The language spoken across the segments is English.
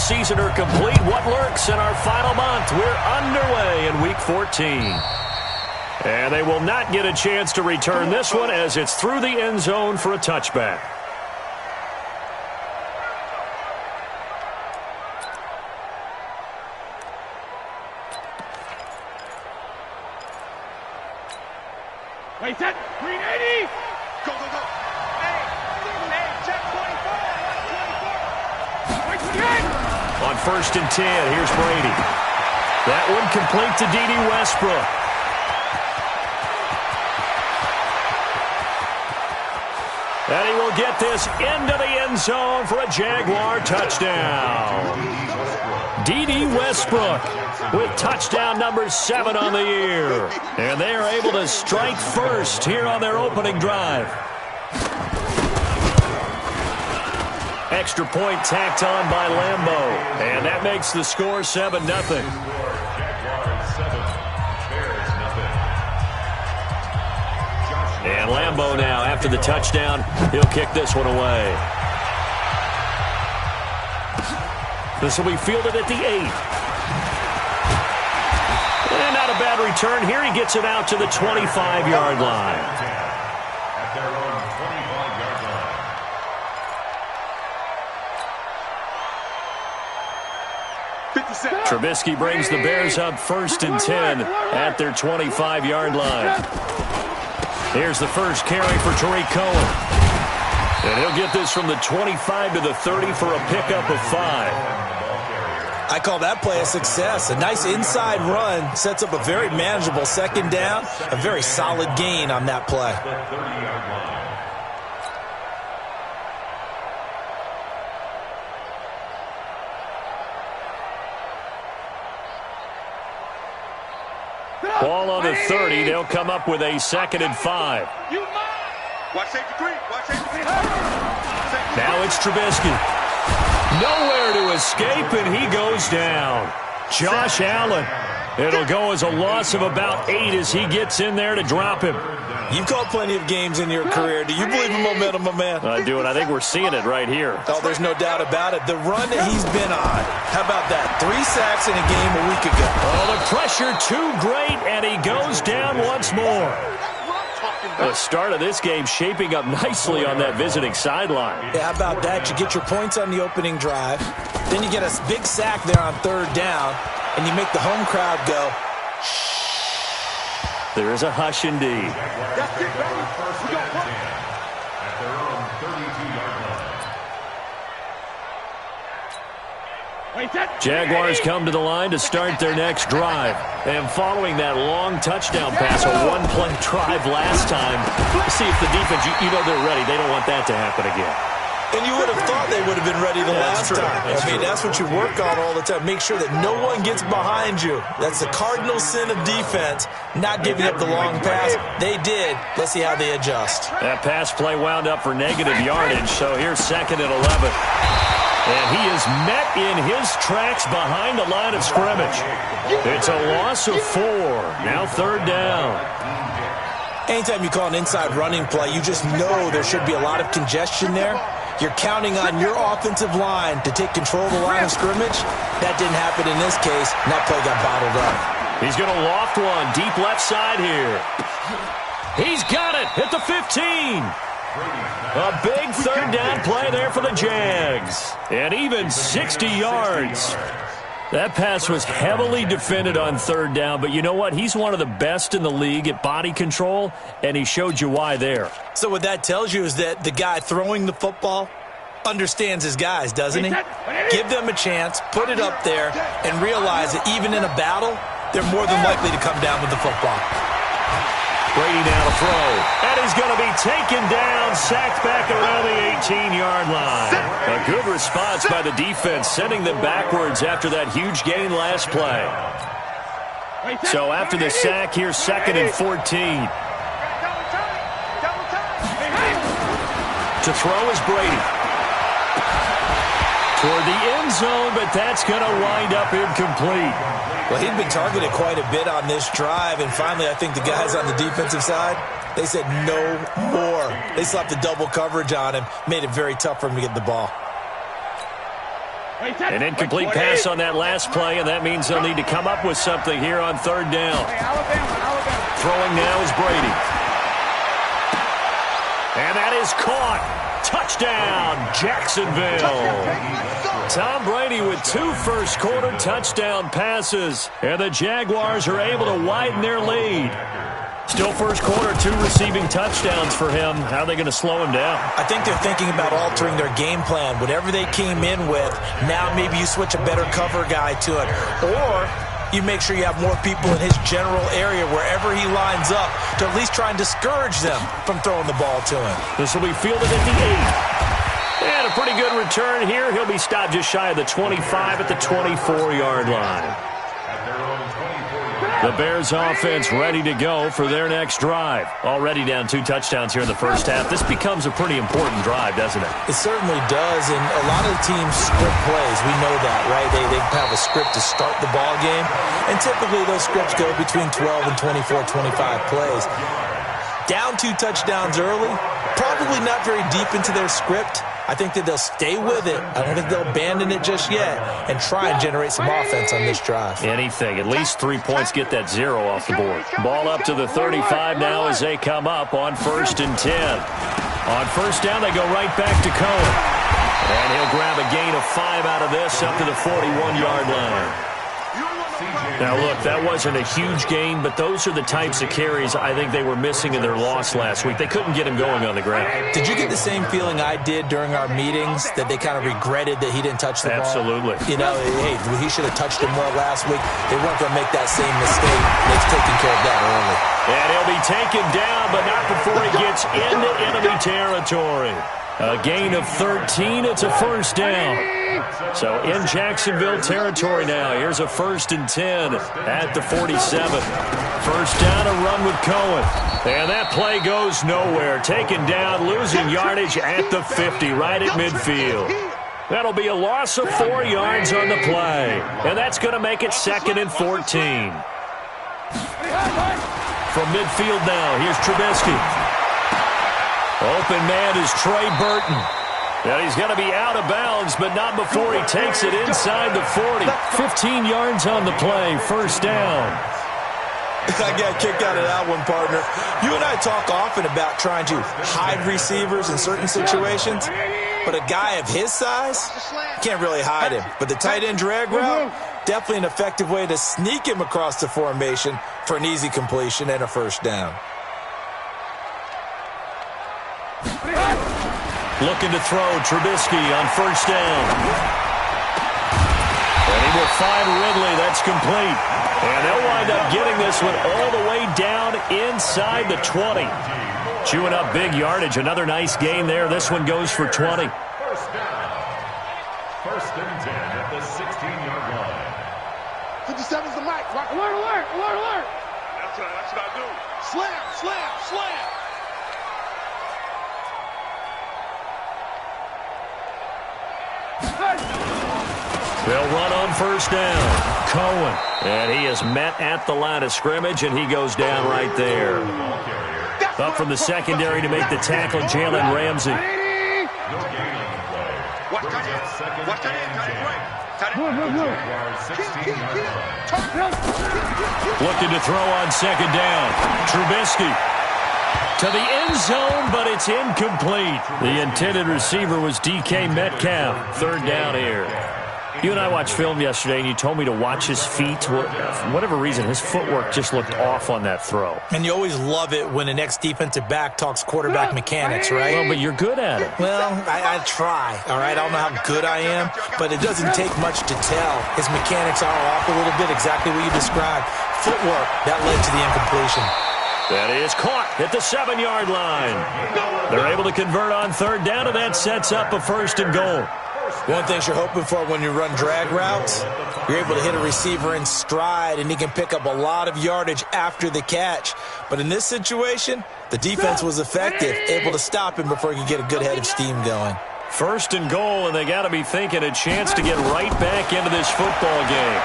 season are complete. What lurks in our final month? We're underway in Week 14. And they will not get a chance to return this one as it's through the end zone for a touchback. Wait, set, 380. Go, go, go. Hey, check 24. 24. On 1st and 10, here's Brady. That one complete to D.D. Westbrook. And he will get this into the end zone for a Jaguar touchdown. D.D. Westbrook with touchdown number 7 on the year. And they are able to strike first here on their opening drive. Extra point tacked on by Lambeau. And that makes the score 7-0. And Lambeau now, after the touchdown, he'll kick this one away. This will be fielded at the 8. And not a bad return here. He gets it out to the 25-yard line. At their own 25-yard line. Trubisky brings the Bears up 1st and 10 at their 25-yard line. Here's the first carry for Tariq Cohen. And he'll get this from the 25 to the 30 for a pickup of 5. I call that play a success. A nice inside run sets up a very manageable second down. A very solid gain on that play. Ball on the 30. They'll come up with a 2nd and 5. Watch safety 3. Watch safety 3. Now it's Trubisky. Nowhere to escape, and he goes down. Josh Allen. It'll go as a loss of about 8 as he gets in there to drop him. You've called plenty of games in your career. Do you believe in momentum, my man? I do, and I think we're seeing it right here. Oh, there's no doubt about it. The run that he's been on. How about that? 3 sacks in a game a week ago. Oh, the pressure too great, and he goes down once more. The start of this game shaping up nicely on that visiting sideline. Yeah, how about that? You get your points on the opening drive. Then you get a big sack there on 3rd down, and you make the home crowd go, shh. There is a hush indeed. That's it, baby. We got one. At their own 32-yard line. Jaguars come to the line to start their next drive. And following that long touchdown pass, a one-play drive last time, let's see if the defense, you know they're ready. They don't want that to happen again. And you would have thought they would have been ready the last time. That's what you work on all the time. Make sure that no one gets behind you. That's the cardinal sin of defense, not giving up the long pass. They did. Let's see how they adjust. That pass play wound up for negative yardage, so here's 2nd and 11. And he is met in his tracks behind the line of scrimmage. It's a loss of 4. Now 3rd down. Anytime you call an inside running play, you just know there should be a lot of congestion there. You're counting on your offensive line to take control of the line of scrimmage. That didn't happen in this case, and that play got bottled up. He's going to loft one deep left side here. He's got it at the 15. A big 3rd down play there for the Jags. And even 60 yards. That pass was heavily defended on 3rd down, but you know what? He's one of the best in the league at body control, and he showed you why there. So what that tells you is that the guy throwing the football understands his guys, doesn't he? Give them a chance, put it up there, and realize that even in a battle, they're more than likely to come down with the football. Brady now to throw. And he's going to be taken down, sacked back around the 18-yard line. A good response by the defense, sending them backwards after that huge gain last play. So after the sack, here's 2nd and 14. To throw is Brady. Toward the end zone, but that's going to wind up incomplete. Well, he'd been targeted quite a bit on this drive, and finally I think the guys on the defensive side, they said no more. They slapped the double coverage on him, made it very tough for him to get the ball. An incomplete pass on that last play, and that means they'll need to come up with something here on third down. Throwing now is Brady. And that is caught. Touchdown, Jacksonville. Tom Brady with 2 first-quarter touchdown passes, and the Jaguars are able to widen their lead. Still first quarter, 2 receiving touchdowns for him. How are they going to slow him down? I think they're thinking about altering their game plan. Whatever they came in with, now maybe you switch a better cover guy to it. Or you make sure you have more people in his general area wherever he lines up to at least try and discourage them from throwing the ball to him. This will be fielded at the 8. And a pretty good return here. He'll be stopped just shy of the 25 at the 24-yard line. The Bears offense ready to go for their next drive. Already down 2 touchdowns here in the first half. This becomes a pretty important drive, doesn't it? It certainly does, and a lot of the teams script plays. We know that, right? They have a script to start the ball game, and typically those scripts go between 12 and 24, 25 plays. Down 2 touchdowns early, probably not very deep into their script. I think that they'll stay with it. I don't think they'll abandon it just yet and try and generate some offense on this drive. Anything. At least 3 points, get that 0 off the board. Ball up to the 35 now as they come up on 1st and 10. On first down, they go right back to Cohen. And he'll grab a gain of 5 out of this up to the 41-yard line. Now, look, that wasn't a huge gain, but those are the types of carries I think they were missing in their loss last week. They couldn't get him going on the ground. Did you get the same feeling I did during our meetings, that they kind of regretted that he didn't touch the ball? Absolutely. You know, hey, he should have touched him more last week. They weren't going to make that same mistake. They've taken care of that early. And he'll be taken down, but not before he gets into enemy territory. A gain of 13. It's a first down. So in Jacksonville territory now. Here's a 1st and 10 at the 47. First down, a run with Cohen. And that play goes nowhere. Taken down, losing yardage at the 50, right at midfield. That'll be a loss of 4 yards on the play. And that's going to make it 2nd and 14. From midfield now, here's Trubisky. Open man is Trey Burton. And he's going to be out of bounds, but not before he takes it inside the 40. 15 yards on the play, first down. I got a kick out of that one, partner. You and I talk often about trying to hide receivers in certain situations, but a guy of his size, can't really hide him. But the tight end drag route, definitely an effective way to sneak him across the formation for an easy completion and a first down. Looking to throw, Trubisky on first down. And he will find Ridley. That's complete. And they'll wind up getting this one all the way down inside the 20. Chewing up big yardage. Another nice gain there. This one goes for 20. First down. 1st and 10 at the 16-yard line. 57's the mic. Alert, alert, alert, alert. That's what I do. Slam, slam, slam. They'll run on first down. Cohen. And he is met at the line of scrimmage, and he goes down right there. Up from the secondary to make the tackle, Jalen Ramsey. Looking to throw on 2nd down. Trubisky to the end zone, but it's incomplete. The intended receiver was DK Metcalf. 3rd down here. You and I watched film yesterday, and you told me to watch his feet. For whatever reason, his footwork just looked off on that throw. And you always love it when the next defensive back talks quarterback mechanics, right? Well, but you're good at it. Well, I try, all right? I don't know how good I am, but it doesn't take much to tell. His mechanics are off a little bit, exactly what you described. Footwork, that led to the incompletion. That is caught at the 7-yard line. They're able to convert on 3rd down, and that sets up a 1st and goal. One thing you're hoping for when you run drag routes, you're able to hit a receiver in stride, and he can pick up a lot of yardage after the catch. But in this situation, the defense was effective, able to stop him before he could get a good head of steam going. 1st and goal, and they got to be thinking a chance to get right back into this football game.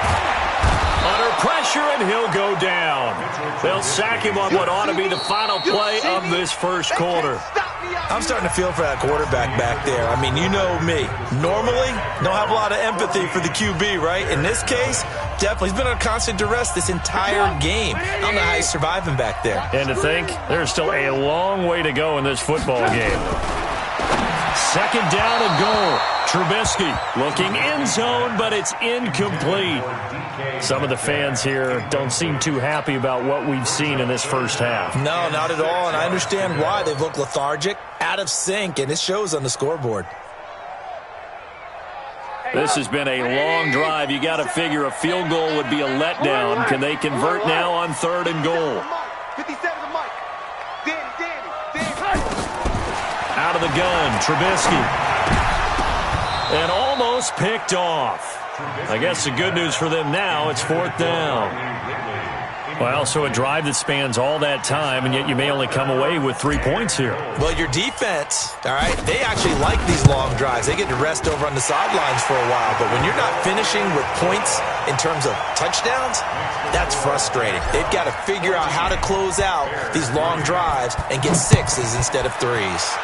Under pressure, and he'll go down. They'll sack him on what ought to be the final play of this first quarter. I'm starting to feel for that quarterback back there. I mean, you know me. Normally, don't have a lot of empathy for the QB, right? In this case, definitely. He's been under constant duress this entire game. I don't know how he's surviving back there. And to think, there's still a long way to go in this football game. Second down and goal. Trubisky looking end zone, but it's incomplete. Some of the fans here don't seem too happy about what we've seen in this first half. No, not at all, and I understand why. They've looked lethargic, out of sync, and it shows on the scoreboard. This has been a long drive. You got to figure a field goal would be a letdown. Can they convert now on 3rd and goal? 57 to Mike. Danny. Out of the gun, Trubisky. And almost picked off. I guess the good news for them now, it's 4th down. Well, so a drive that spans all that time, and yet you may only come away with 3 points here. Well, your defense, all right, they actually like these long drives. They get to rest over on the sidelines for a while. But when you're not finishing with points in terms of touchdowns, that's frustrating. They've got to figure out how to close out these long drives and get 6s instead of 3s.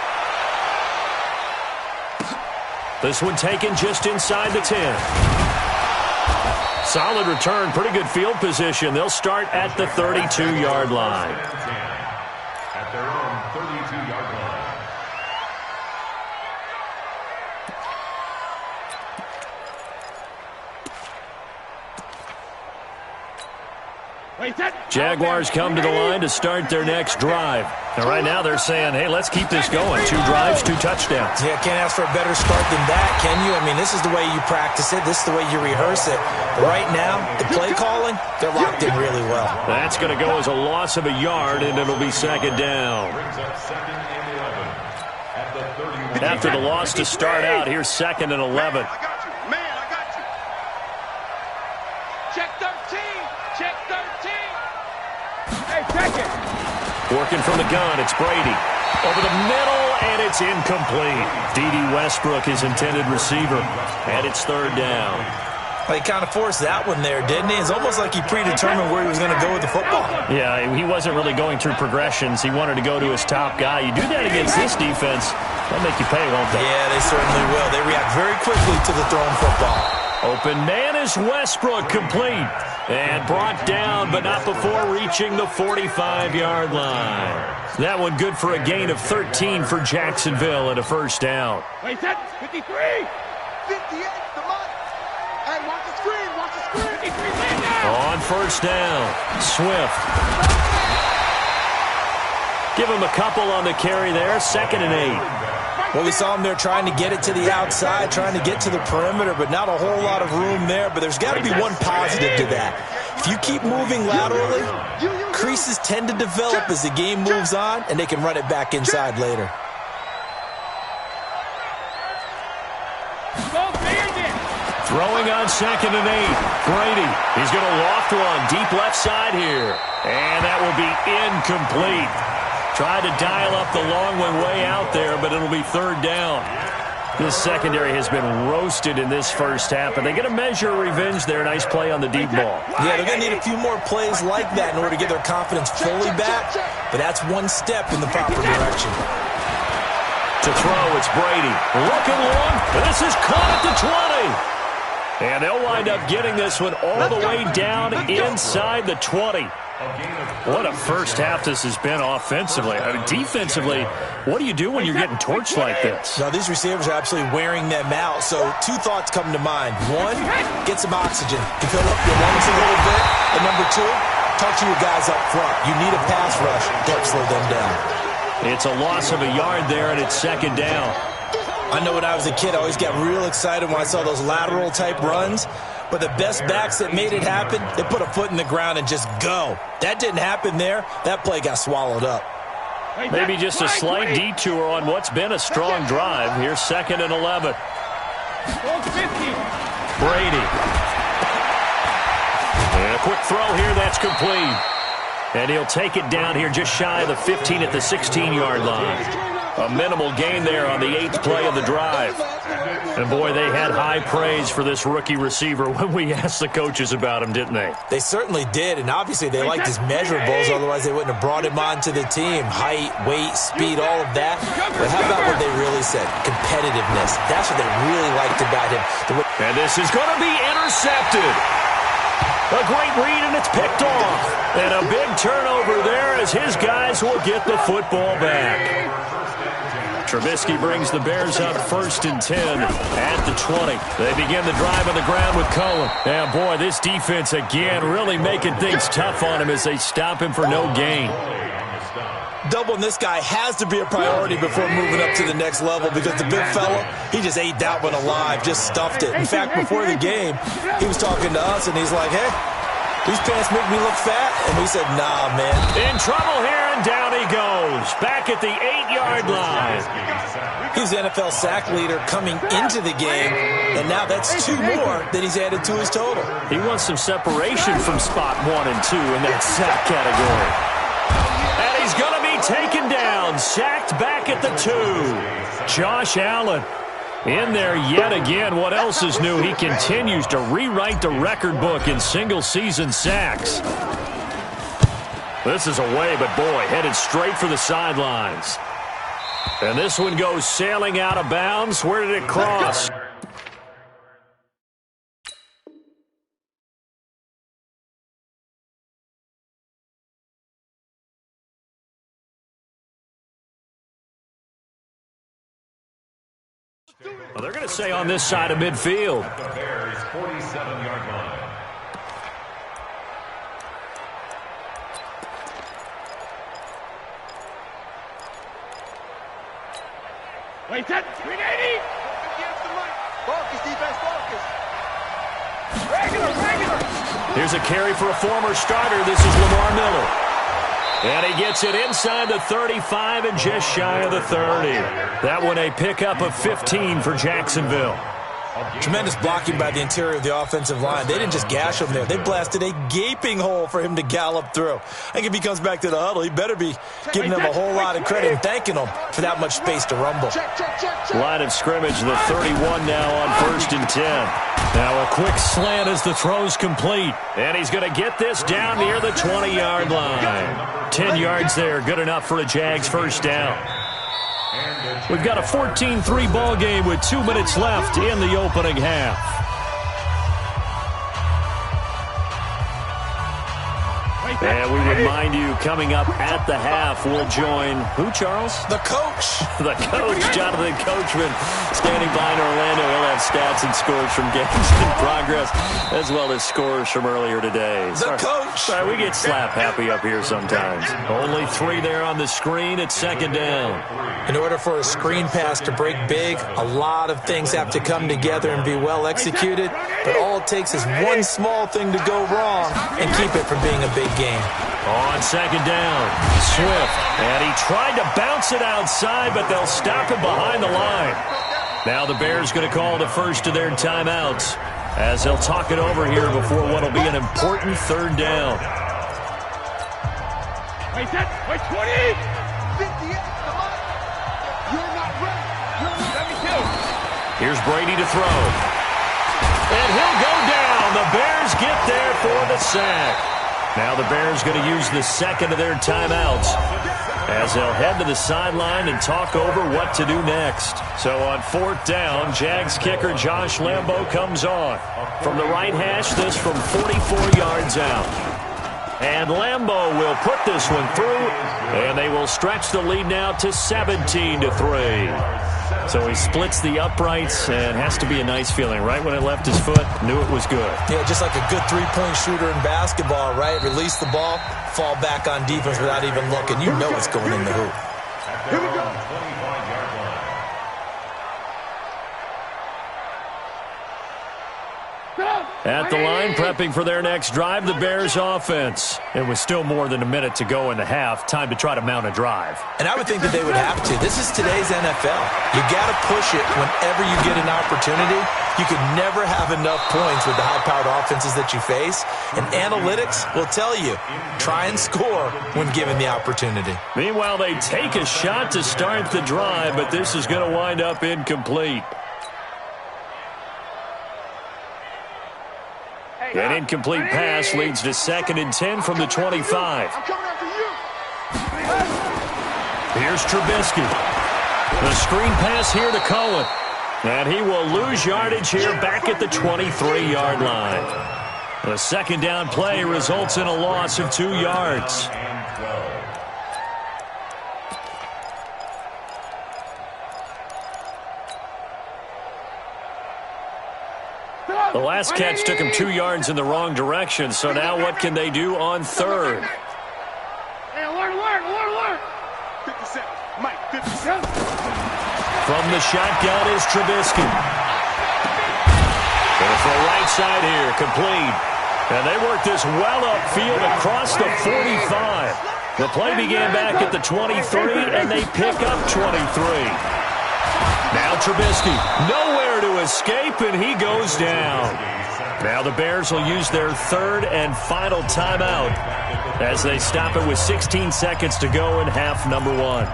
This one taken just inside the 10. Solid return, pretty good field position. They'll start at the 32-yard line. At their own 32-yard line. Jaguars come to the line to start their next drive. And right now they're saying, hey, let's keep this going. 2 drives, 2 touchdowns. Yeah, can't ask for a better start than that, can you? I mean, this is the way you practice it. This is the way you rehearse it. But right now, the play calling, they're locked in really well. That's going to go as a loss of a yard, and it'll be 2nd down. After the loss to start out, here's 2nd and 11. Working from the gun, it's Brady. Over the middle, and it's incomplete. D.D. Westbrook, his intended receiver, and it's 3rd down. Well, he kind of forced that one there, didn't he? It's almost like he predetermined where he was going to go with the football. Yeah, he wasn't really going through progressions. He wanted to go to his top guy. You do that against this defense, they'll make you pay, won't they? Yeah, they certainly will. They react very quickly to the thrown football. Open man is Westbrook, complete. And brought down, but not before reaching the 45-yard line. That one good for a gain of 13 for Jacksonville and a 1st down. Wait, that's 53. 58, the money. Hey, watch the screen. 53, on 1st down, Swift. Give him a couple on the carry there, 2nd and 8. Well, we saw him there trying to get it to the outside, trying to get to the perimeter, but not a whole lot of room there. But there's got to be one positive to that. If you keep moving laterally, creases tend to develop as the game moves on, and they can run it back inside later. Throwing on 2nd and 8. Brady, he's going to loft one deep left side here. And that will be incomplete. Tried to dial up the long one way out there, but it'll be 3rd down. This secondary has been roasted in this first half, and they get a measure of revenge there. Nice play on the deep ball. Yeah, they're going to need a few more plays like that in order to get their confidence fully back, but that's one step in the proper direction. To throw, it's Brady. Looking long. This is caught at the 20. And they'll wind up getting this one all the way down inside the 20. What a first half this has been offensively. I mean, defensively, what do you do when you're getting torched like this? Now, these receivers are absolutely wearing them out. So 2 thoughts come to mind. 1, get some oxygen to fill up your lungs a little bit. And number 2, talk to your guys up front. You need a pass rush to help slow them down. It's a loss of a yard there, and it's 2nd down. I know when I was a kid, I always got real excited when I saw those lateral-type runs. But the best backs that made it happen, they put a foot in the ground and just go. That didn't happen there. That play got swallowed up. Maybe just a slight detour on what's been a strong drive. Here's 2nd and 11. Brady. And a quick throw here, that's complete. And he'll take it down here just shy of the 15 at the 16-yard line. A minimal gain there on the 8th play of the drive. And, boy, they had high praise for this rookie receiver when we asked the coaches about him, didn't they? They certainly did, and obviously they liked his measurables. Otherwise, they wouldn't have brought him onto the team. Height, weight, speed, all of that. But how about what they really said? Competitiveness. That's what they really liked about him. And this is going to be intercepted. A great read, and it's picked off. And a big turnover there as his guys will get the football back. Trubisky brings the Bears up 1st and 10 at the 20. They begin the drive on the ground with Cullen. And, boy, this defense again really making things tough on him as they stop him for no gain. Doubling this guy has to be a priority before moving up to the next level because the big fella, he just ate that one alive, just stuffed it. In fact, before the game, he was talking to us, and he's like, hey, these pants make me look fat. And we said, nah, man. In trouble here, and down he goes. Back at the 8-yard line. He's the NFL sack leader coming into the game, and now that's 2 more that he's added to his total. He wants some separation from spot 1 and 2 in that sack category. And he's going to be taken down, sacked back at the 2. Josh Allen in there yet again. What else is new? He continues to rewrite the record book in single-season sacks. This is away, but boy, headed straight for the sidelines. And this one goes sailing out of bounds. Where did it cross? Well, they're going to say on this side of midfield. The Bears' 47-yard line. Wait, that 380. Focus, defense, focus. Regular. Here's a carry for a former starter. This is Lamar Miller. And he gets it inside the 35 and just shy of the 30. That one a pickup of 15 for Jacksonville. Tremendous blocking by the interior of the offensive line. They didn't just gash him there. They blasted a gaping hole for him to gallop through. I think if he comes back to the huddle, he better be giving them a whole lot of credit and thanking them for that much space to rumble. Line of scrimmage, the 31 now on 1st and 10. Now a quick slant as the throw's complete. And he's going to get this down near the 20-yard line. 10 yards there, good enough for a Jags first down. We've got a 14-3 ball game with 2 minutes left in the opening half. And we remind you, coming up at the half, we'll join who, Charles? The coach. The coach, Jonathan Coachman, standing by in Orlando. He'll have stats and scores from games in progress, as well as scores from earlier today. The coach. Sorry, we get slap happy up here sometimes. Only 3 there on the screen at 2nd down. In order for a screen pass to break big, a lot of things have to come together and be well executed. But all it takes is one small thing to go wrong and keep it from being a big game. On 2nd down, Swift. And he tried to bounce it outside, but they'll stop him behind the line. Now the Bears going to call the first of their timeouts as they'll talk it over here before what will be an important 3rd down. Wait, 20. 58. You're not ready. Let me kill. Here's Brady to throw. And he'll go down. The Bears get there for the sack. Now the Bears going to use the 2nd of their timeouts as they'll head to the sideline and talk over what to do next. So on 4th down, Jags kicker Josh Lambo comes on. From the right hash, this from 44 yards out. And Lambo will put this one through, and they will stretch the lead now to 17-3. So he splits the uprights, and has to be a nice feeling. Right when it left his foot, knew it was good. Yeah, just like a good three-point shooter in basketball, right? Release the ball, fall back on defense without even looking. You know it's going in the hoop. Here we go. At the line, prepping for their next drive, the Bears offense. It was still more than a minute to go in the half. Time to try to mount a drive. And I would think that they would have to. This is today's NFL. You got to push it whenever you get an opportunity. You could never have enough points with the high-powered offenses that you face. And analytics will tell you, try and score when given the opportunity. Meanwhile, they take a shot to start the drive, but this is going to wind up incomplete. An incomplete pass leads to 2nd and 10 from the 25. Here's Trubisky. The screen pass here to Cohen. And he will lose yardage here back at the 23-yard line. The second down play results in a loss of 2 yards. The last catch took him 2 yards in the wrong direction, so now what can they do on third? Hey, alert. 57. Mike, 57. From the shotgun is Trubisky. Going for a right side here, complete. And they work this well upfield across the 45. The play began back at the 23, and they pick up 23. Now Trubisky, nowhere to escape, and he goes down. Now the Bears will use their third and final timeout as they stop it with 16 seconds to go in half number 1.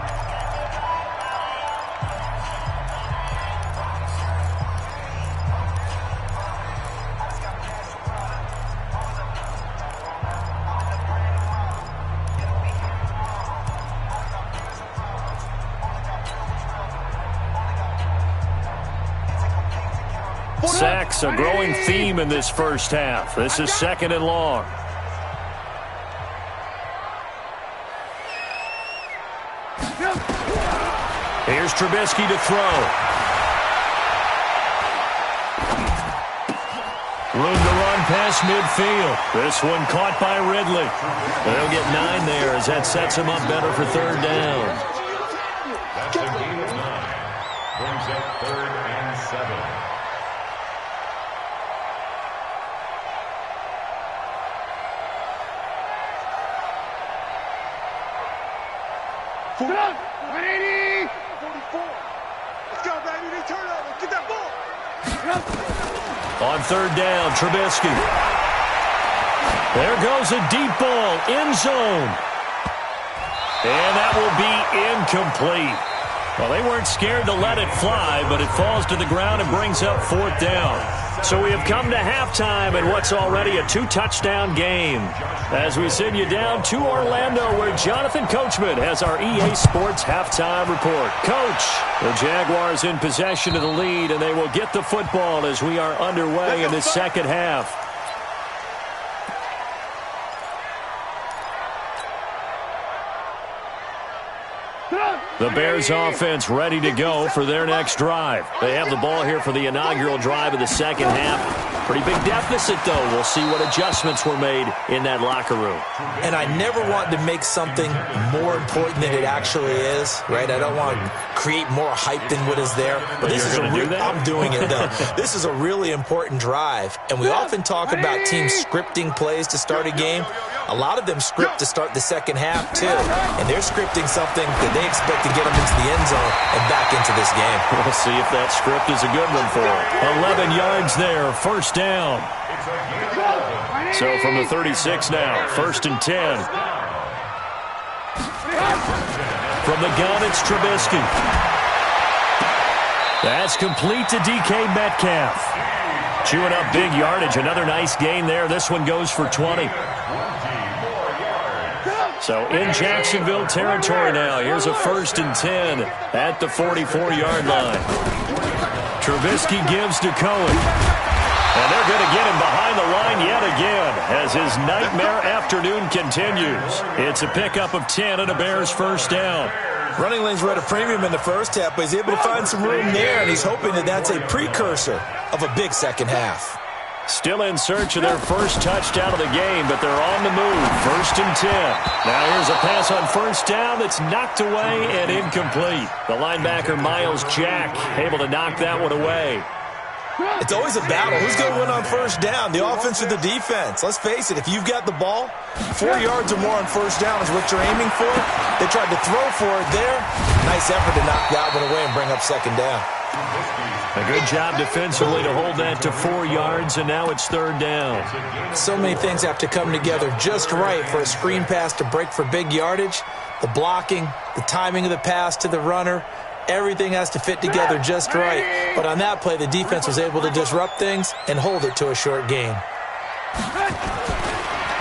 Sacks, a growing theme in this first half. This is 2nd and long. Here's Trubisky to throw. Room to run past midfield. This one caught by Ridley. They'll get 9 there as that sets him up better for third down. That's a gain of 9. Brings up 3rd and 7. Put up! 180! 44. Let's go, baby. They turn over. Get that ball. On third down, Trubisky. There goes a deep ball, end zone. And that will be incomplete. Well, they weren't scared to let it fly, but it falls to the ground and brings up 4th down. So we have come to halftime in what's already a 2-touchdown game. As we send you down to Orlando, where Jonathan Coachman has our EA Sports halftime report. Coach, the Jaguars in possession of the lead, and they will get the football as we are underway in the second half. The Bears offense ready to go for their next drive. They have the ball here for the inaugural drive of the second half. Pretty big deficit, though. We'll see what adjustments were made in that locker room. And I never want to make something more important than it actually is, right? I don't want to create more hype than what is there. But this is I'm doing it, though. This is a really important drive. And we often talk about teams scripting plays to start a game. A lot of them script to start the second half, too. And they're scripting something that they expect to get them into the end zone and back into this game. We'll see if that script is a good one for them. 11 yards there, first down. So from the 36 now, 1st and 10. From the gun, it's Trubisky. That's complete to DK Metcalf. Chewing up big yardage. Another nice gain there. This one goes for 20. So in Jacksonville territory now. Here's a 1st and 10 at the 44-yard line. Trubisky gives to Cohen. And they're going to get him behind the line yet again as his nightmare afternoon continues. It's a pickup of 10 and a Bears first down. Running lanes were at a premium in the first half, but he's able to find some room there, and he's hoping that that's a precursor of a big second half. Still in search of their first touchdown of the game, but they're on the move. 1st and 10. Now here's a pass on first down that's knocked away and incomplete. The linebacker, Miles Jack, able to knock that one away. It's always a battle. Who's going to win on first down, the offense or the defense? Let's face it, if you've got the ball, 4 yards or more on first down is what you're aiming for. They tried to throw for it there. Nice effort to knock that one away and bring up second down. A good job defensively to hold that to 4 yards, and now it's third down. So many things have to come together just right for a screen pass to break for big yardage. The blocking, the timing of the pass to the runner, everything has to fit together just right. But on that play, the defense was able to disrupt things and hold it to a short gain.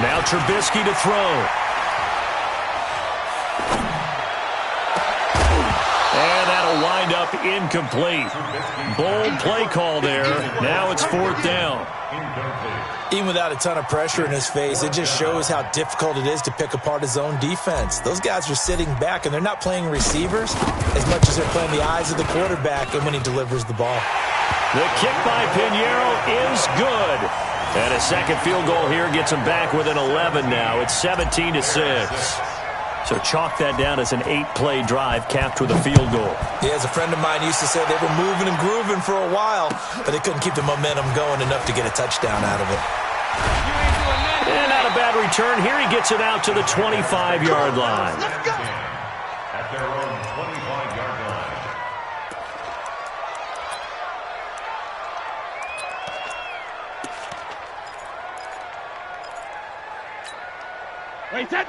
Now Trubisky to throw. And that'll wind up incomplete. Bold play call there. Now it's fourth down. Even without a ton of pressure in his face, it just shows how difficult it is to pick apart his own defense. Those guys are sitting back, and they're not playing receivers as much as they're playing the eyes of the quarterback and when he delivers the ball. The kick by Pinheiro is good. And a second field goal here gets him back within 11 now. It's 17-6. So chalk that down as an 8-play drive capped with a field goal. Yeah, as a friend of mine used to say, they were moving and grooving for a while, but they couldn't keep the momentum going enough to get a touchdown out of it. And not a bad return. Here he gets it out to the 25-yard line. At their own 25-yard line.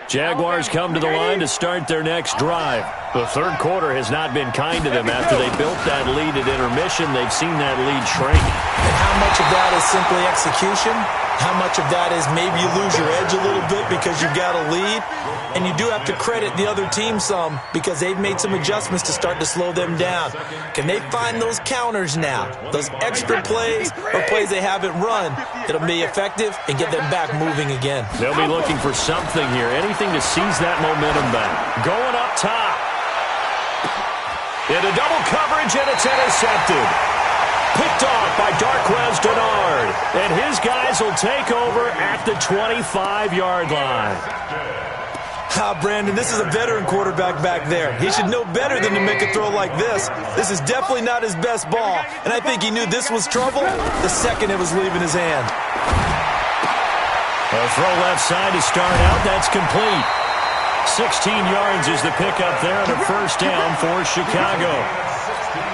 Jaguars come to the line to start their next drive. The third quarter has not been kind to them after they built that lead at intermission. They've seen that lead shrink. And how much of that is simply execution? How much of that is maybe you lose your edge a little bit because you've got a lead? And you do have to credit the other team some because they've made some adjustments to start to slow them down. Can they find those counters now? Those extra plays or plays they haven't run that'll be effective and get them back moving again. They'll be looking for something here, anything to seize that momentum back. Going up top. Into double coverage, and it's intercepted. Picked off by Darquez Dennard. And his guys will take over at the 25-yard line. Brandon, this is a veteran quarterback back there. He should know better than to make a throw like this. This is definitely not his best ball, and I think he knew this was trouble the second it was leaving his hand. A throw left side to start out. That's complete. 16 yards is the pickup there on a first down for Chicago.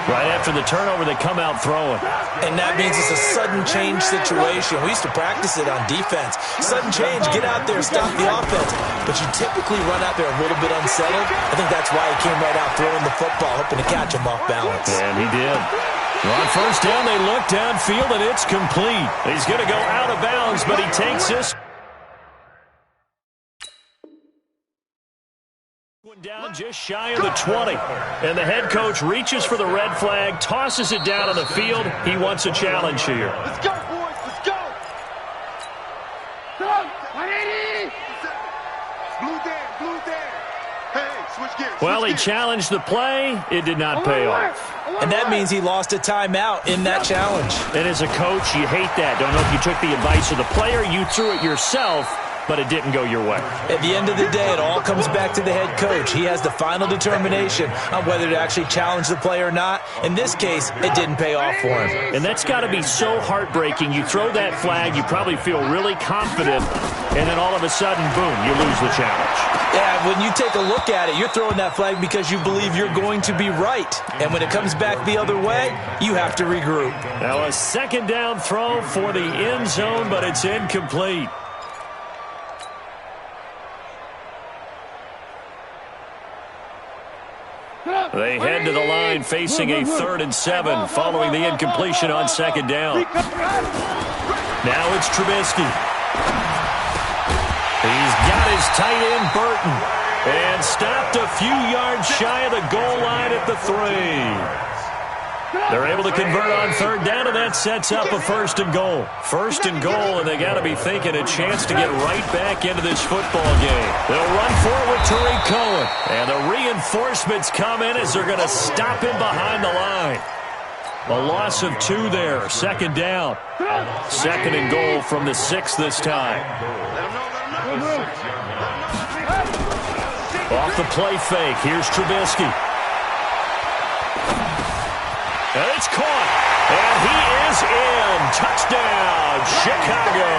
Right after the turnover, they come out throwing. And that means it's a sudden change situation. We used to practice it on defense. Sudden change, get out there, stop the offense. But you typically run out there a little bit unsettled. I think that's why he came right out throwing the football, hoping to catch him off balance. And he did. On first down, they look downfield, and it's complete. He's going to go out of bounds, but he takes this down just shy of the 20. And the head coach reaches for the red flag, tosses it down on the field. He wants a challenge here. Let's go, boys. Let's go. Go. 180. Blue down. Hey, switch gears. Well, he challenged the play. It did not pay off. And that means he lost a timeout in that challenge. And as a coach, you hate that. Don't know if you took the advice of the player. You threw it yourself, but it didn't go your way. At the end of the day, it all comes back to the head coach. He has the final determination on whether to actually challenge the play or not. In this case, it didn't pay off for him. And that's got to be so heartbreaking. You throw that flag, you probably feel really confident, and then all of a sudden, boom, you lose the challenge. Yeah, when you take a look at it, you're throwing that flag because you believe you're going to be right. And when it comes back the other way, you have to regroup. Now a second down throw for the end zone, but it's incomplete. They head to the line facing a 3rd and 7 following the incompletion on second down. Now it's Trubisky. He's got his tight end, Burton, and stopped a few yards shy of the goal line at the 3. They're able to convert on third down, and that sets up a 1st and goal. 1st and goal, and they got to be thinking a chance to get right back into this football game. They'll run forward to Tariq Cohen, and the reinforcements come in as they're going to stop him behind the line. A loss of 2 there. 2nd down. 2nd and goal from the 6 this time. Off the play fake, here's Trubisky. And it's caught. And he is is in. Touchdown, Chicago.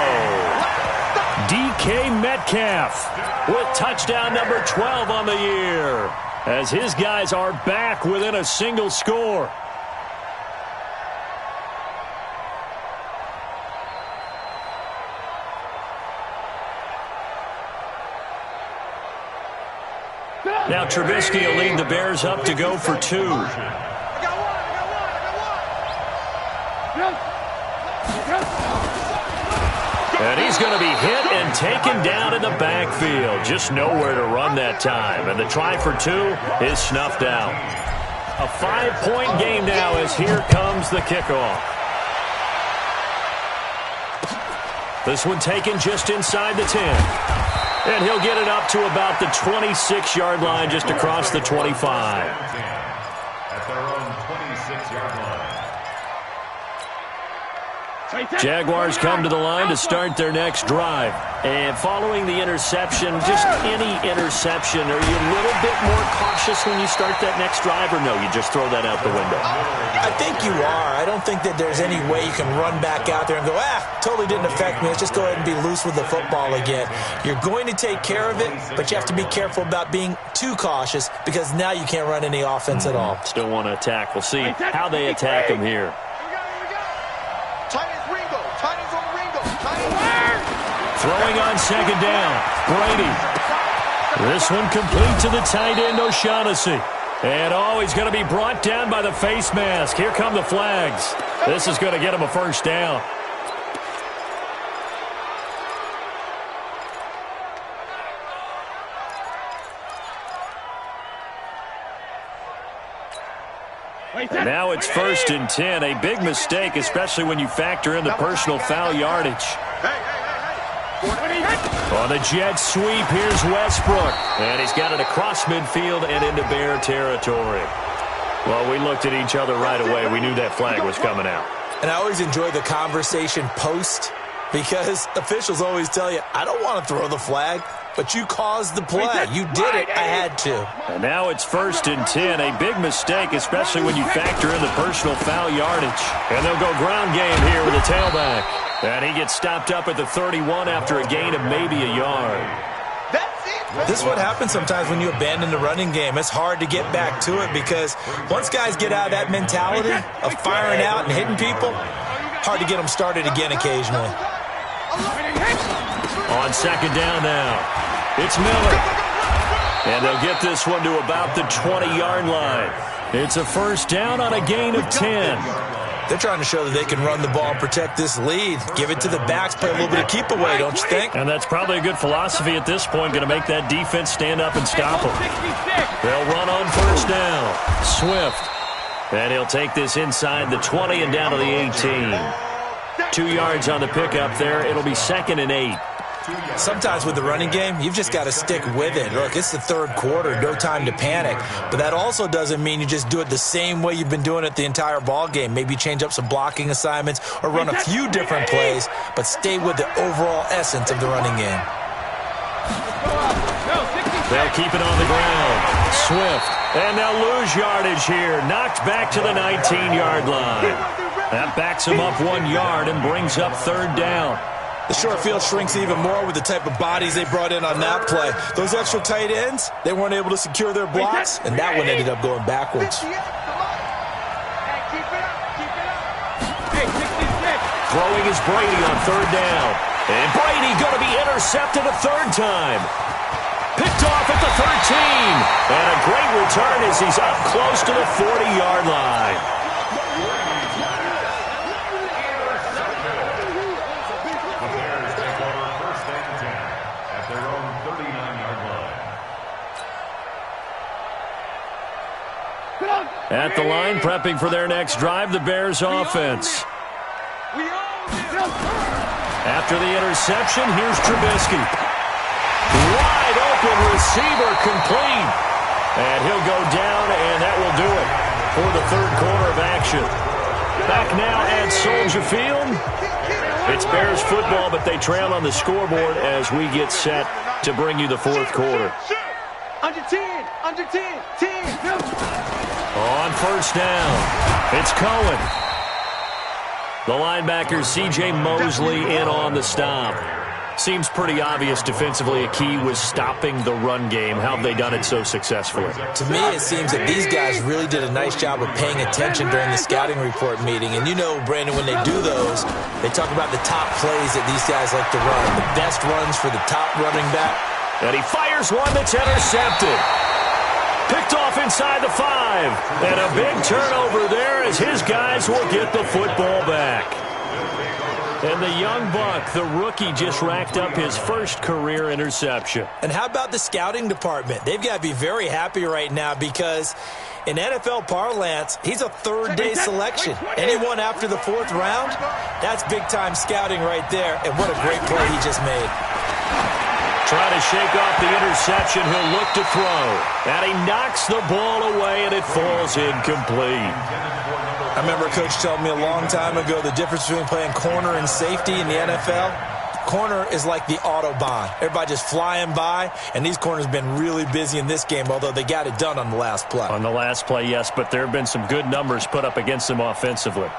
DK Metcalf with touchdown number 12 on the year, as his guys are back within a single score. Now Trubisky will lead the Bears up to go for 2. And he's going to be hit and taken down in the backfield. Just nowhere to run that time. And the try for 2 is snuffed out. A 5-point game now as here comes the kickoff. This one taken just inside the 10. And he'll get it up to about the 26-yard line, just across the 25. At their own 26-yard line. Jaguars come to the line to start their next drive. And following the interception, just any interception, are you a little bit more cautious when you start that next drive, or no, you just throw that out the window? I think you are. I don't think that there's any way you can run back out there and go, totally didn't affect me. Let's just go ahead and be loose with the football again. You're going to take care of it, but you have to be careful about being too cautious, because now you can't run any offense at all. Still want to attack. We'll see how they attack him here. Throwing on second down, Brady. This one complete to the tight end, O'Shaughnessy. And he's going to be brought down by the face mask. Here come the flags. This is going to get him a first down. And now it's 1st and 10. A big mistake, especially when you factor in the personal foul yardage. On the jet sweep, here's Westbrook. And he's got it across midfield and into Bear territory. Well, we looked at each other right away. We knew that flag was coming out. And I always enjoy the conversation post, because officials always tell you, I don't want to throw the flag, but you caused the play. You did it. I had to. And now it's 1st and 10. A big mistake, especially when you factor in the personal foul yardage. And they'll go ground game here with a tailback. And he gets stopped up at the 31 after a gain of maybe a yard. This is what happens sometimes when you abandon the running game. It's hard to get back to it, because once guys get out of that mentality of firing out and hitting people, hard to get them started again occasionally. On second down now, it's Miller. And they'll get this one to about the 20-yard line. It's a first down on a gain of 10. They're trying to show that they can run the ball and protect this lead. Give it to the backs, play a little bit of keep away, don't you think? And that's probably a good philosophy at this point, going to make that defense stand up and stop them. They'll run on first down. Swift. And he'll take this inside the 20 and down to the 18. 2 yards on the pickup there. It'll be 2nd and 8. Sometimes with the running game, you've just got to stick with it. Look, it's the 3rd quarter, no time to panic. But that also doesn't mean you just do it the same way you've been doing it the entire ball game. Maybe change up some blocking assignments or run a few different plays, but stay with the overall essence of the running game. They'll keep it on the ground. Swift. And they'll lose yardage here. Knocked back to the 19-yard line. That backs him up 1 yard and brings up 3rd down. The short field shrinks even more with the type of bodies they brought in on that play. Those extra tight ends, they weren't able to secure their blocks, and that one ended up going backwards. Throwing is Brady on 3rd down. And Brady going to be intercepted a 3rd time. Picked off at the 13. And a great return as he's up close to the 40-yard line. At the line, prepping for their next drive, the Bears offense. After the interception, here's Trubisky. Wide open receiver, complete. And he'll go down, and that will do it for the 3rd quarter of action. Back now at Soldier Field. It's Bears football, but they trail on the scoreboard as we get set to bring you the 4th quarter. Under 10, under 10, 10. On first down, it's Cohen. The linebacker C.J. Mosley in on the stop. Seems pretty obvious defensively a key was stopping the run game. How have they done it so successfully? To me, it seems that these guys really did a nice job of paying attention during the scouting report meeting. And you know, Brandon, when they do those, they talk about the top plays that these guys like to run, the best runs for the top running back. And he fires one that's intercepted. Picked off inside the 5. And a big turnover there as his guys will get the football back. And the young buck, the rookie, just racked up his first career interception. And how about the scouting department? They've got to be very happy right now because in NFL parlance, he's a third-day selection. Anyone after the 4th round, that's big-time scouting right there. And what a great play he just made. Trying to shake off the interception, he'll look to throw. And he knocks the ball away, and it falls incomplete. I remember Coach telling me a long time ago the difference between playing corner and safety in the NFL. Corner is like the Autobahn. Everybody just flying by, and these corners have been really busy in this game, although they got it done on the last play. On the last play, yes, but there have been some good numbers put up against them offensively.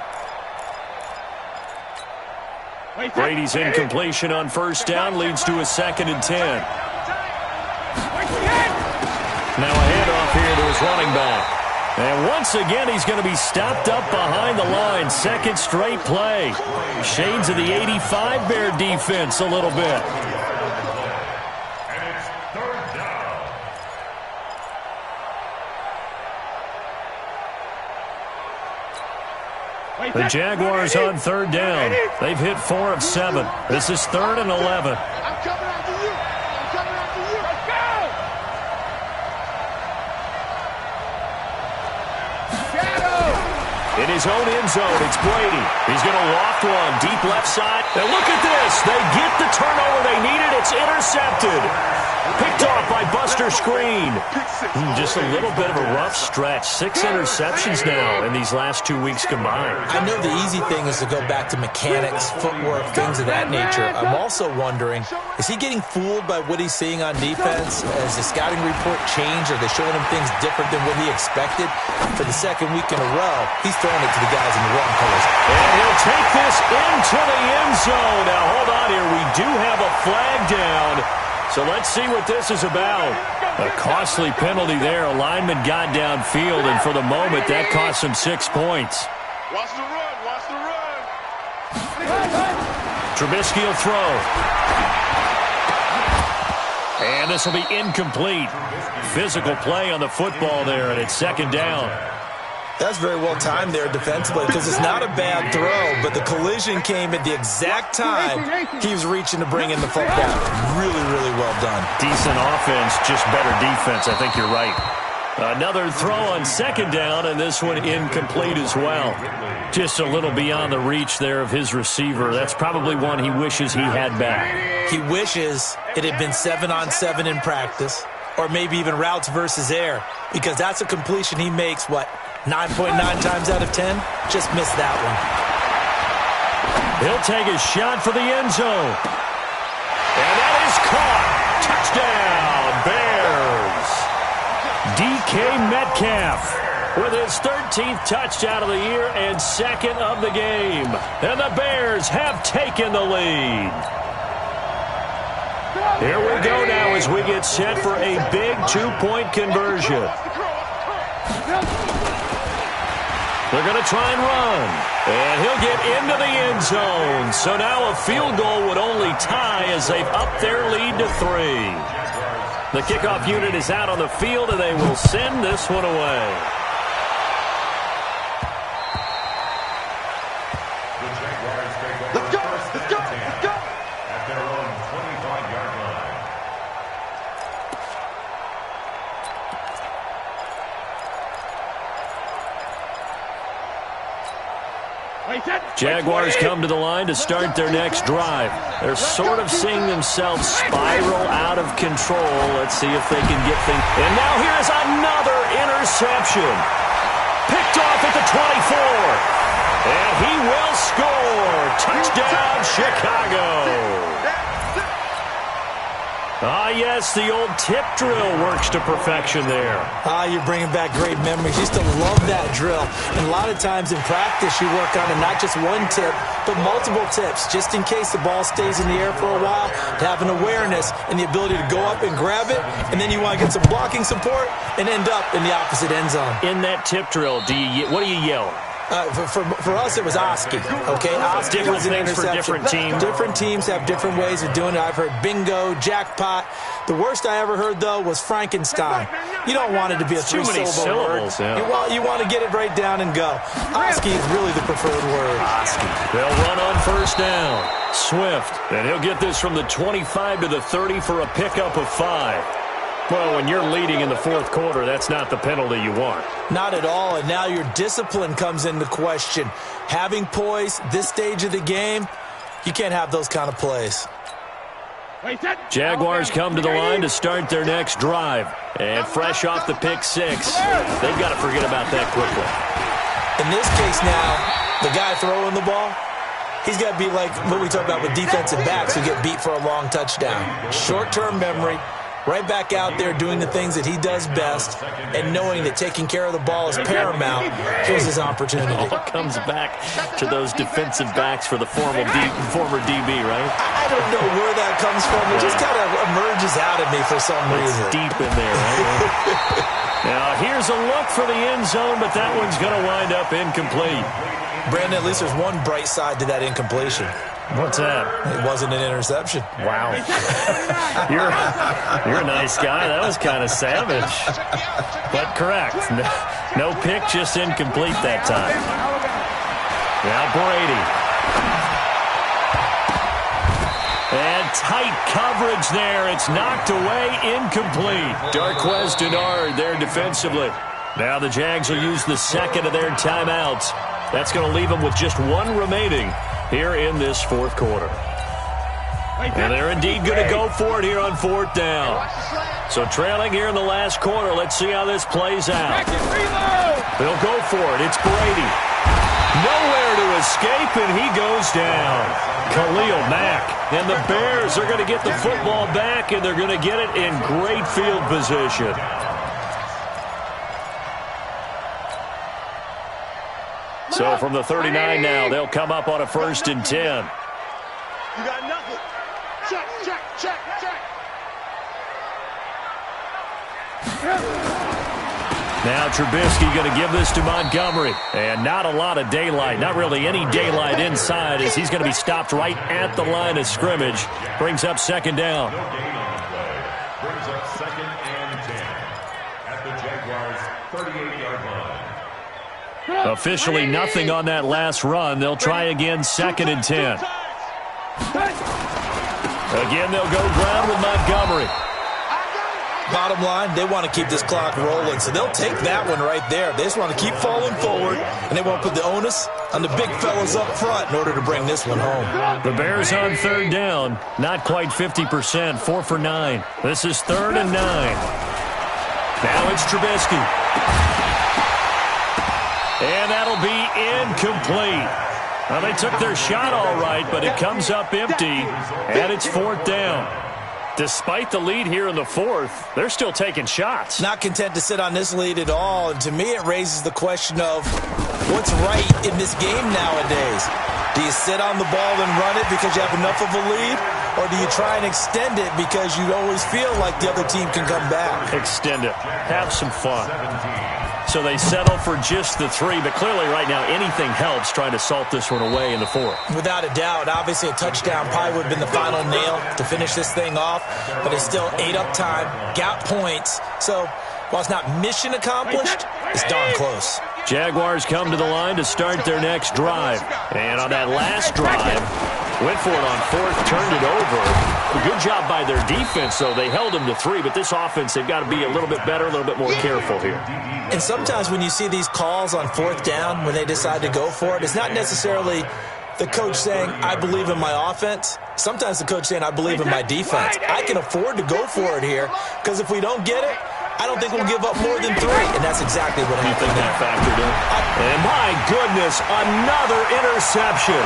Brady's incompletion on first down leads to a 2nd and 10. Now a handoff here to his running back. And once again, he's going to be stopped up behind the line. Second straight play. Shades of the 85 Bear defense a little bit. And it's 3rd down. The Jaguars on 3rd down. They've hit 4 of 7. This is 3rd and 11. I'm coming after you. I'm coming after you. Let's go! In his own end zone, it's Brady. He's going to loft one deep left side. And look at this. They get the turnover they needed. It's intercepted. Picked off by Buster Screen. Just a little bit of a rough stretch. 6 interceptions now in these last 2 weeks combined. I know the easy thing is to go back to mechanics, footwork, things of that nature. I'm also wondering, is he getting fooled by what he's seeing on defense? Has the scouting report changed? Are they showing him things different than what he expected? For the 2nd week in a row, he's throwing it to the guys in the wrong colors. And he'll take this into the end zone. Now, hold on here. We do have a flag down. So let's see what this is about. A costly penalty there. A lineman got downfield, and for the moment, that cost him 6 points. Watch the run. Watch the run. Trubisky will throw. And this will be incomplete. Physical play on the football there, and it's 2nd down. That's very well timed there defensively because it's not a bad throw, but the collision came at the exact time he was reaching to bring in the football. Really, really well done. Decent offense, just better defense. I think you're right. Another throw on 2nd down, and this one incomplete as well. Just a little beyond the reach there of his receiver. That's probably one he wishes he had back. He wishes it had been 7-on-7 in practice, or maybe even routes versus air, because that's a completion he makes, 9.9 times out of 10? Just missed that one. He'll take a shot for the end zone. And that is caught. Touchdown, Bears. DK Metcalf with his 13th touchdown of the year and 2nd of the game. And the Bears have taken the lead. Here we go now as we get set for a big 2-point conversion. They're going to try and run. And he'll get into the end zone. So now a field goal would only tie as they've upped their lead to 3. The kickoff unit is out on the field, and they will send this one away. The Jaguars take over Let's go. first Let's go. and 10 Let's go. at their own 25-yard line. Jaguars come to the line to start their next drive. They're sort of seeing themselves spiral out of control. Let's see if they can get things. And now here's another interception. Picked off at the 24. And he will score. Touchdown, Chicago. Ah, yes, the old tip drill works to perfection there. Ah, you're bringing back great memories. Used to love that drill. And a lot of times in practice, you work on it, not just one tip, but multiple tips, just in case the ball stays in the air for a while, to have an awareness and the ability to go up and grab it, and then you want to get some blocking support and end up in the opposite end zone. In that tip drill, what do you yell? For us, it was Oski, okay? Oski was an interception. For different teams. Different teams have different ways of doing it. I've heard bingo, jackpot. The worst I ever heard, though, was Frankenstein. You don't want it to be a three-syllable word. Yeah. You want to get it right down and go. Oski is really the preferred word. Oski. They'll run on first down. Swift. And he'll get this from the 25 to the 30 for a pickup of 5. Well, when you're leading in the fourth quarter, that's not the penalty you want. Not at all, and now your discipline comes into question. Having poise this stage of the game, you can't have those kind of plays. Jaguars come to the line to start their next drive. And fresh off the pick 6, they've got to forget about that quickly. In this case now, the guy throwing the ball, he's got to be like what we talk about with defensive backs who get beat for a long touchdown. Short-term memory. Right back out there doing the things that he does best and knowing that taking care of the ball is paramount. Here's his opportunity. It all comes back to those defensive backs for the former DB, right? I don't know where that comes from. It just kind of emerges out of me for some reason. It's deep in there, right? Now, here's a look for the end zone, but that one's going to wind up incomplete. Brandon, at least there's one bright side to that incompletion. What's that? It wasn't an interception. Wow. You're a nice guy. That was kind of savage. But correct. No pick, just incomplete that time. Now Brady. And tight coverage there. It's knocked away, incomplete. Darquez Denard there defensively. Now the Jags will use the second of their timeouts. That's going to leave them with just one remaining here in this fourth quarter. And they're indeed going to go for it here on fourth down. So trailing here in the last quarter. Let's see how this plays out. They'll go for it. It's Brady. Nowhere to escape, and he goes down. Khalil Mack. And the Bears are going to get the football back, and they're going to get it in great field position. So from the 39 now, they'll come up on a 1st and 10. You got nothing. Check, check, check, check. Now Trubisky going to give this to Montgomery. And not a lot of daylight. Not really any daylight inside as he's going to be stopped right at the line of scrimmage. Brings up 2nd down. No gain on play. Brings up 2nd and 10 at the Jaguars' 38-yard line. Officially nothing on that last run. They'll try again 2nd and 10. Again, they'll go ground with Montgomery. Bottom line, they want to keep this clock rolling, so they'll take that one right there. They just want to keep falling forward, and they want to put the onus on the big fellas up front in order to bring this one home. The Bears on 3rd down. Not quite 50%. 4 for 9. This is 3rd and 9. Now it's Trubisky. And that'll be incomplete. Well, they took their shot all right, but it comes up empty, and it's 4th down. Despite the lead here in the 4th, they're still taking shots. Not content to sit on this lead at all, and to me it raises the question of what's right in this game nowadays. Do you sit on the ball and run it because you have enough of a lead, or do you try and extend it because you always feel like the other team can come back? Extend it. Have some fun. So they settle for just the 3, but clearly right now anything helps trying to salt this one away in the 4th. Without a doubt. Obviously a touchdown probably would have been the final nail to finish this thing off, but it's still ate up time, got points. So while it's not mission accomplished, it's darn close. Jaguars come to the line to start their next drive. And on that last drive, went for it on 4th, turned it over. A good job by their defense, though. They held them to 3, but this offense, they've got to be a little bit better, a little bit more careful here. And sometimes when you see these calls on 4th down, when they decide to go for it, it's not necessarily the coach saying, I believe in my offense. Sometimes the coach saying, I believe in my defense. I can afford to go for it here, because if we don't get it, I don't think we'll give up more than 3. And that's exactly what happened. You think that factored in? And my goodness, another interception.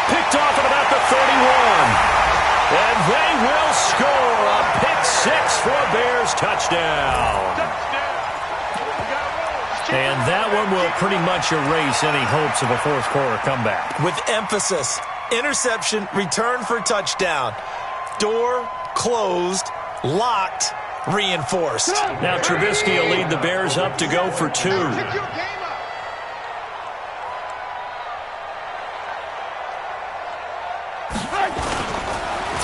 Picked off at about the 31. And they will score for a Bears touchdown. And that one will pretty much erase any hopes of a fourth-quarter comeback. With emphasis, interception, return for touchdown. Door closed, locked, reinforced. Now Trubisky will lead the Bears up to go for 2.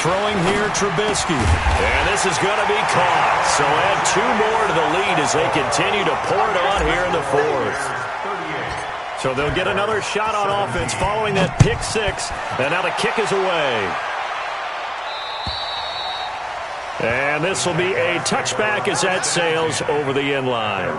Throwing here, Trubisky. And this is going to be caught. So add 2 more to the lead as they continue to pour it on here in the 4th. So they'll get another shot on offense following that pick 6. And now the kick is away. And this will be a touchback as that sails over the end line.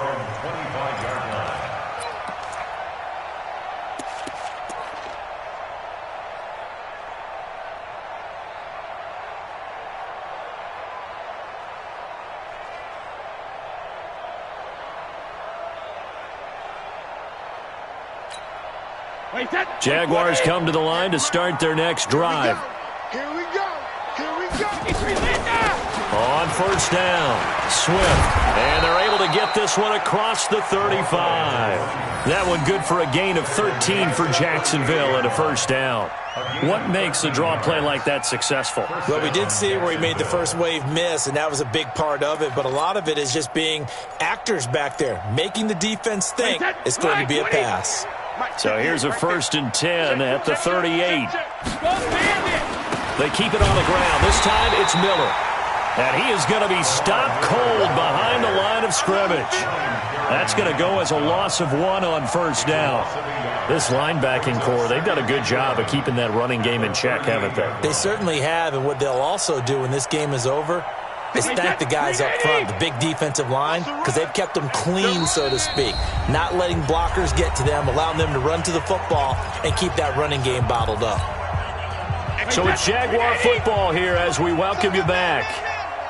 Jaguars come to the line to start their next drive. Here we go. Here we go. On first down, Swift. And they're able to get this one across the 35. That one good for a gain of 13 for Jacksonville and a first down. What makes a draw play like that successful? Well, we did see where he made the first wave miss, and that was a big part of it. But a lot of it is just being actors back there, making the defense think it's going to be a pass. So here's a 1st and 10 at the 38. They keep it on the ground. This time it's Miller. And he is going to be stopped cold behind the line of scrimmage. That's going to go as a loss of 1 on first down. This linebacking core, they've done a good job of keeping that running game in check, haven't they? They certainly have, and what they'll also do when this game is over is thank the guys up front, the big defensive line, because they've kept them clean, so to speak. Not letting blockers get to them, allowing them to run to the football and keep that running game bottled up. So it's Jaguar football here as we welcome you back.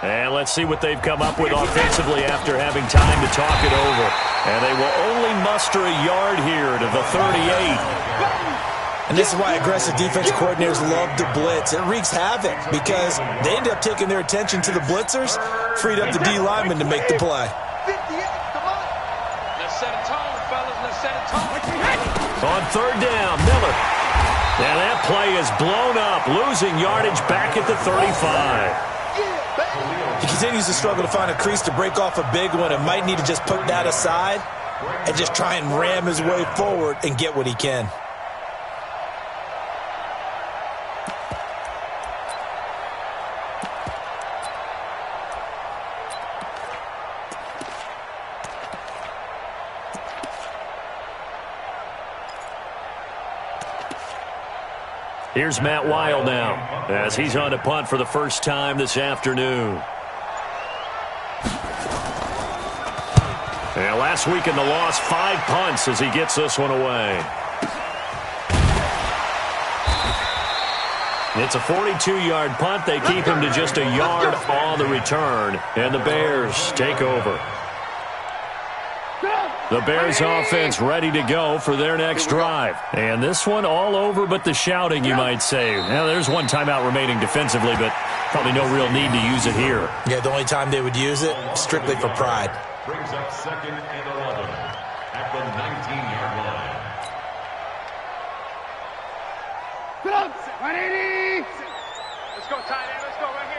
And let's see what they've come up with offensively after having time to talk it over. And they will only muster a yard here to the 38. And this is why aggressive defense coordinators love to blitz. It wreaks havoc because they end up taking their attention to the blitzers, freed up the D lineman to make the play. Let's set a tone, fellas. Let's set a tone. On third down, Miller. And that play is blown up, losing yardage back at the 35. He continues to struggle to find a crease to break off a big one and might need to just put that aside and just try and ram his way forward and get what he can. Here's Matt Weil now as he's on to punt for the first time this afternoon. And last week in the loss, 5 punts as he gets this one away. It's a 42-yard punt. They keep him to just a yard on the return. And the Bears take over. The Bears offense ready to go for their next drive. And this one all over but the shouting, you might say. Now, there's one timeout remaining defensively, but probably no real need to use it here. Yeah, the only time they would use it, strictly for pride. Brings up 2nd and 11 at the 19-yard line. 180. Let's go, tight end. Let's go right here.